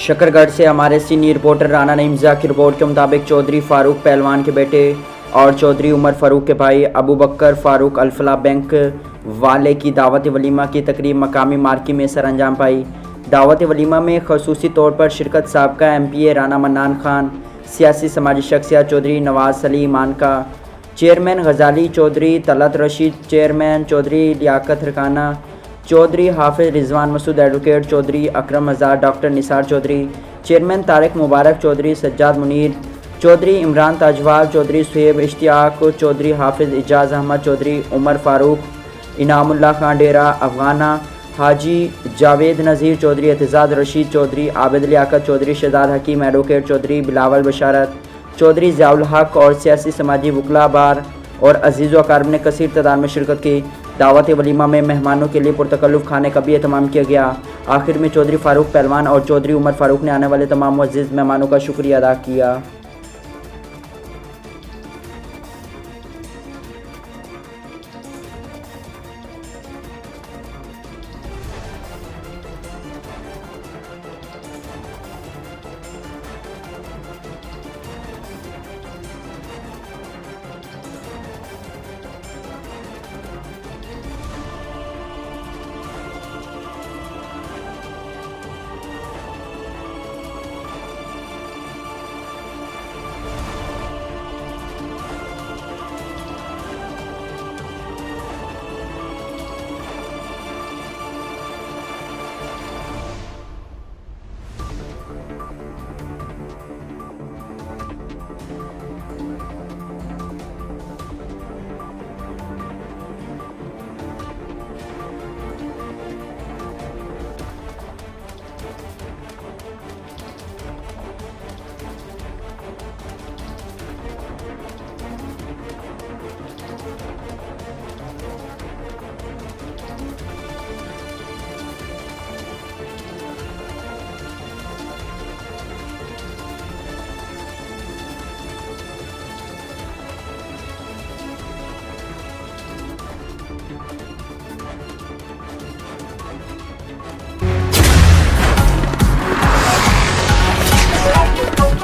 शकरगढ़ से हमारे senior reporter Rana नईमजा की रिपोर्ट के मुताबिक चौधरी फारूक पहलवान के बेटे और चौधरी उमर फारूक के भाई अबू बकर फारूक अल्फला बैंक वाले की दावत वलीमा की तकरीब मकामी मार्की में सरअंजाम पाई। दावत वलीमा में खसूसी तौर पर शिरकत साबका MPA राना मन्नान खान, सियासी समाजी शख्सियत चौधरी नवाज सलीम मानका, चेयरमैन गजाली चौधरी, तलत रशीद चेयरमैन चौधरी, लियाकत रकाना चौधरी, हाफिज रिजवान मसूद एडवोकेट चौधरी, अकरम हज़ार, डॉक्टर निसार चौधरी, चेयरमैन तारिक मुबारक चौधरी, सज्जाद मुनीर चौधरी, इमरान ताजवाल चौधरी, सुहेब इश्तियाक चौधरी, हाफिज इजाज़ अहमद चौधरी, उमर फारूक, इनामुल्लाह खान डेरा अफगाना, हाजी जावेद नज़ीर चौधरी, एतजाज़ रशीद चौधरी, आबिद लियाकत चौधरी, शहजाद हकीम एडवोकेट चौधरी, बिलावल बशारत चौधरी, ज़ियाउल हक और सियासी समाजी वकला बार और अजीज़ व अकारिब ने कसीर तादाद में शिरकत की। दावत वलीमा में मेहमानों के लिए पुरतकल्लुफ़ खाने का भी एहतमाम किया गया। आखिर में चौधरी फारूक पहलवान और चौधरी उमर फारूक ने आने वाले तमाम मुअज़्ज़िज़ मेहमानों का शुक्रिया अदा किया।